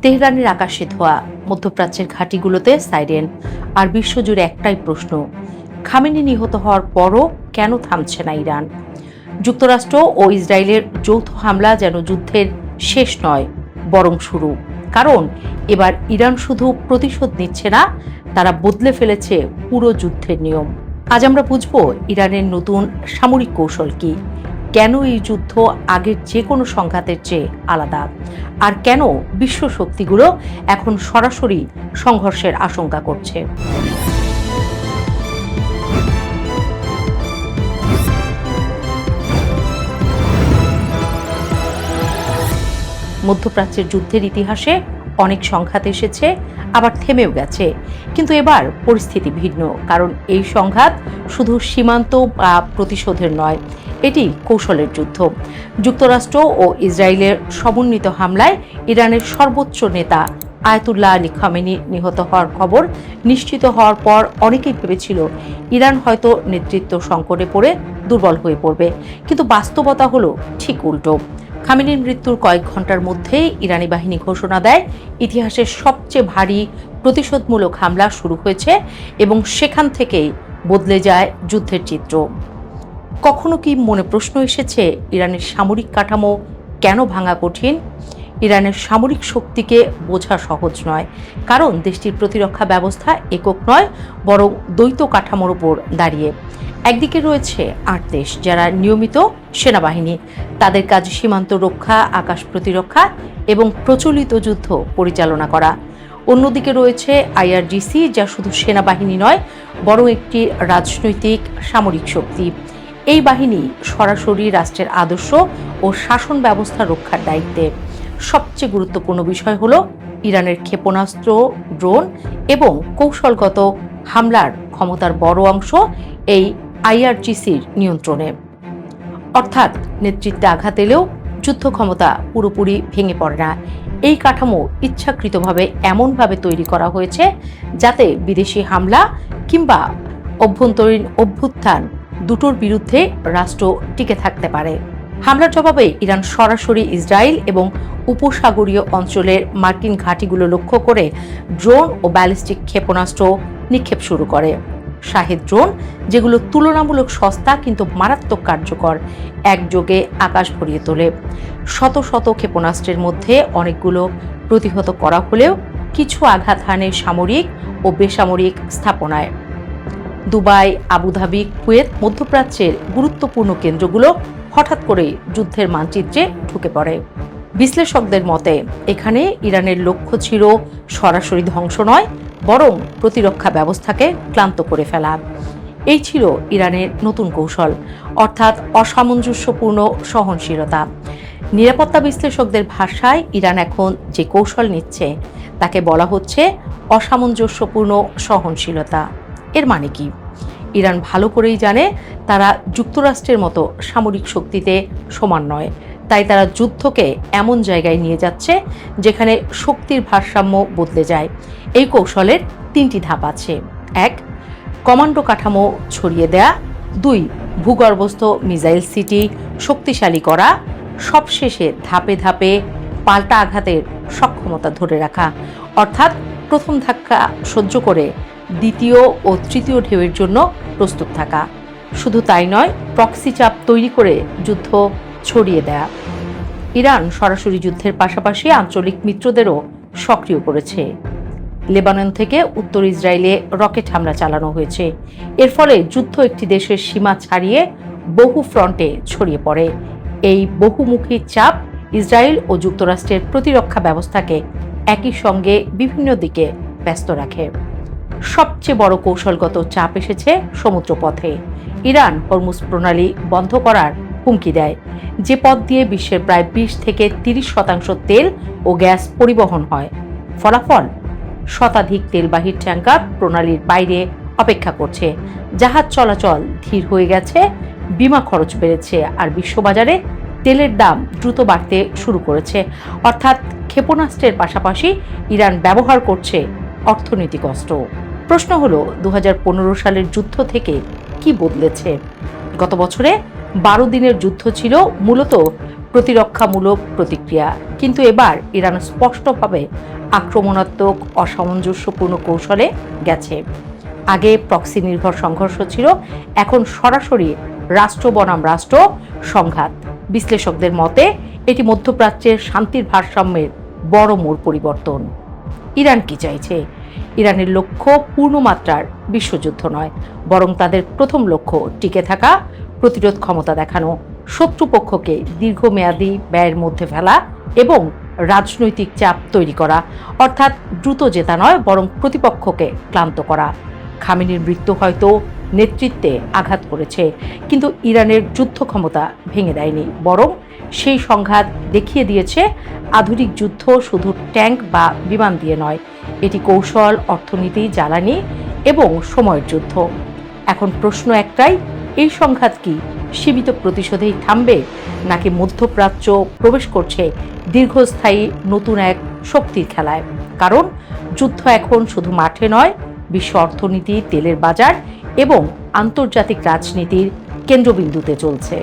তেহরানের আকাশে ধোয়া, মধ্যপ্রাচ্যের ঘাঁটিগুলোতে সাইরেন, আর বিশ্বজুড়ে একটাই প্রশ্ন, খামেনি নিহত হওয়ার পরও কেন থামছে না ইরান? যুক্তরাষ্ট্র ও ইসরায়েলের যৌথ হামলা যেন যুদ্ধের শেষ নয়, বরং শুরু। কারণ এবার ইরান শুধু প্রতিশোধ নিচ্ছে না, তারা বদলে ফেলেছে পুরো যুদ্ধের নিয়ম। আজ আমরা বুঝব ইরানের নতুন সামরিক কৌশল কি, কেন এই যুদ্ধ আগের যে কোনো সংঘাতের চেয়ে আলাদা, আর কেন বিশ্ব শক্তিগুলো এখন সরাসরি সংঘর্ষের আশঙ্কা করছে। মধ্যপ্রাচ্যের যুদ্ধের ইতিহাসে অনেক সংঘাত এসেছে, আবার থেমেও গেছে, কিন্তু এবার পরিস্থিতি ভিন্ন। কারণ এই সংঘাত শুধু সীমান্ত বা প্রতিশোধের নয়, এটি কৌশলের যুদ্ধ। যুক্তরাষ্ট্র ও ইসরায়েলের সমন্বিত হামলায় ইরানের সর্বোচ্চ নেতা আয়াতুল্লাহ আলী খামেনি নিহত হওয়ার খবর নিশ্চিত হওয়ার পর অনেকেই ভেবেছিল ইরান হয়তো নেতৃত্ব সংকটে পড়ে দুর্বল হয়ে পড়বে, কিন্তু বাস্তবতা হলো ঠিক উল্টো। খামেনির মৃত্যুর কয়েক ঘন্টার মধ্যেই ইরানি বাহিনী ঘোষণা দেয় ইতিহাসের সবচেয়ে ভারী প্রতিশোধমূলক হামলা শুরু হয়েছে, এবং সেখান থেকেই বদলে যায় যুদ্ধের চিত্র। কখনো কি মনে প্রশ্ন এসেছে ইরানের সামরিক কাঠামো কেন ভাঙা কঠিন? ইরানের সামরিক শক্তিকে বোঝা সহজ নয়, কারণ দেশটির প্রতিরক্ষা ব্যবস্থা একক নয়, বরং দ্বৈত কাঠামোর উপর দাঁড়িয়ে। একদিকে রয়েছে ৮ দেশ যারা নিয়মিত সেনাবাহিনী, তাদের কাজ সীমান্ত রক্ষা, আকাশ প্রতিরক্ষা এবং প্রচলিত যুদ্ধ পরিচালনা করা। অন্যদিকে রয়েছে আইআরজিসি, যা শুধু সেনাবাহিনী নয়, বরং একটি রাজনৈতিক সামরিক শক্তি। এই বাহিনী সরাসরি রাষ্ট্রের আদর্শ ও শাসন ব্যবস্থা রক্ষার দায়িত্বে। সবচেয়ে গুরুত্বপূর্ণ বিষয় হলো ইরানের ক্ষেপণাস্ত্র, ড্রোন এবং কৌশলগত হামলার ক্ষমতার বড় অংশ এই আইআরজিসির নিয়ন্ত্রণে। অর্থাৎ নেতৃত্বে আঘাত এলেও যুদ্ধ ক্ষমতা পুরোপুরি ভেঙে পড়ে না। এই কাঠামো ইচ্ছাকৃতভাবে এমনভাবে তৈরি করা হয়েছে যাতে বিদেশি হামলা কিংবা অভ্যন্তরীণ অভ্যুত্থান দুটোর বিরুদ্ধে রাষ্ট্র টিকে থাকতে পারে। হামলার জবাবে ইরান সরাসরি ইসরায়েল এবং উপসাগরীয় অঞ্চলের মার্কিন ঘাঁটিগুলো লক্ষ্য করে ড্রোন ও ব্যালিস্টিক ক্ষেপণাস্ত্র নিক্ষেপ শুরু করে। শাহেদ ড্রোন, যেগুলো তুলনামূলক সস্তা কিন্তু মারাত্মক কার্যকর, একযোগে আকাশ ভরিয়ে তোলে। শত শত ক্ষেপণাস্ত্রের মধ্যে অনেকগুলো প্রতিহত করা হলেও কিছু আঘাত হানে সামরিক ও বেসামরিক স্থাপনায়। দুবাই, আবুধাবি, কুয়েত, মধ্যপ্রাচ্যের গুরুত্বপূর্ণ কেন্দ্রগুলো হঠাৎ করে যুদ্ধের মানচিত্রে ঢুকে পড়ে। বিশ্লেষকদের মতে এখানে ইরানের লক্ষ্য ছিল সরাসরি ধ্বংস নয়, বরং প্রতিরক্ষা ব্যবস্থাকে ক্লান্ত করে ফেলা। এই ছিল ইরানের নতুন কৌশল, অর্থাৎ অসামঞ্জস্যপূর্ণ সহনশীলতা। নিরাপত্তা বিশ্লেষকদের ভাষায় ইরান এখন যে কৌশল নিচ্ছে তাকে বলা হচ্ছে অসামঞ্জস্যপূর্ণ সহনশীলতা। এর মানে কি? ইরান ভালো করেই জানে তারা যুক্তরাষ্ট্রের মতো সামরিক শক্তিতে সমান নয়, তাই তারা যুদ্ধকে এমন জায়গায় নিয়ে যাচ্ছে যেখানে শক্তির ভারসাম্য বদলে যায়। এই কৌশলের 3টি ধাপ আছে। 1. কমান্ডো কাঠামো ছড়িয়ে দেয়া। 2. ভূগর্ভস্থ মিসাইল সিটি শক্তিশালী করা। সবশেষে ধাপে ধাপে পাল্টা আঘাতের সক্ষমতা ধরে রাখা, অর্থাৎ প্রথম ধাক্কা সহ্য করে দ্বিতীয় ও তৃতীয় ঢেউয়ের জন্য প্রস্তুত থাকা। শুধু তাই নয়, প্রক্সি চাপ তৈরি করে যুদ্ধ ছড়িয়ে দেয়া। ইরান সরাসরি যুদ্ধের পাশাপাশি আঞ্চলিক মিত্রদেরও সক্রিয় করেছে। লেবানন থেকে উত্তর ইসরায়েলে রকেট হামলা চালানো হয়েছে। এর ফলে যুদ্ধ একটি দেশের সীমা ছাড়িয়ে বহু ফ্রন্টে ছড়িয়ে পড়ে। এই বহুমুখী চাপ ইসরায়েল ও যুক্তরাষ্ট্রের প্রতিরক্ষা ব্যবস্থাকে একই সঙ্গে বিভিন্ন দিকে ব্যস্ত রাখে। সবচেয়ে বড় কৌশলগত চাপ এসেছে সমুদ্রপথে। ইরান হরমুজ প্রণালী বন্ধ করার হুমকি দেয়, যে পথ দিয়ে বিশ্বের প্রায় 20 থেকে 30% তেল ও গ্যাস পরিবহন হয়। ফলাফল, শতাধিক তেলবাহী ট্যাঙ্কার প্রণালীর বাইরে অপেক্ষা করছে। জাহাজ চলাচল ধীর হয়ে গেছে, বিমা খরচ বেড়েছে, আর বিশ্ববাজারে তেলের দাম দ্রুত বাড়তে শুরু করেছে। অর্থাৎ ক্ষেপণাস্ত্রের পাশাপাশি ইরান ব্যবহার করছে অর্থনৈতিক অস্ত্র। প্রশ্ন হলো, 2015 সালের যুদ্ধ থেকে কি বদলেছে? গত বছরে 12 দিনের যুদ্ধ ছিল মূলত প্রতিরক্ষামূলক প্রতিক্রিয়া। কিন্তু এবার ইরান স্পষ্টভাবে আক্রমণাত্মক অসামঞ্জস্যপূর্ণ কৌশলে গেছে। আগে প্রক্সি নির্ভর সংঘর্ষ ছিল, এখন সরাসরি রাষ্ট্র বনাম রাষ্ট্র সংঘাত। বিশ্লেষকদের মতে এটি মধ্যপ্রাচ্যের শান্তির ভারসাম্যের বড় মোড় পরিবর্তন। ইরান কি চাইছে? ইরানের লক্ষ্য পূর্ণমাত্রার বিশ্বযুদ্ধ নয়, বরং তাদের প্রথম লক্ষ্য টিকে থাকা, প্রতিরোধ ক্ষমতা দেখানো, শত্রুপক্ষকে দীর্ঘমেয়াদী ব্যয়ের মধ্যে ফেলা এবং রাজনৈতিক চাপ তৈরি করা। অর্থাৎ দ্রুত জেতা নয়, বরং প্রতিপক্ষকে ক্লান্ত করা। খামেনির মৃত্যু হয়তো নেতৃত্বে আঘাত করেছে, কিন্তু ইরানের যুদ্ধ ক্ষমতা ভেঙে দেয়নি, বরং সেই সংঘাত দেখিয়ে দিয়েছে আধুনিক যুদ্ধ শুধু ট্যাঙ্ক বা বিমান দিয়ে নয়, এটি কৌশল, অর্থনীতি, জ্বালানি এবং সময়ের যুদ্ধ। এখন প্রশ্ন একটাই, এই সংঘাত কি সীমিত প্রতিশোধেই থামবে, নাকি মধ্যপ্রাচ্য প্রবেশ করছে দীর্ঘস্থায়ী নতুন এক শক্তির খেলায়? কারণ যুদ্ধ এখন শুধু মাঠে নয়, বিশ্ব অর্থনীতি, তেলের বাজার এবং আন্তর্জাতিক রাজনীতির কেন্দ্রবিন্দুতে চলছে।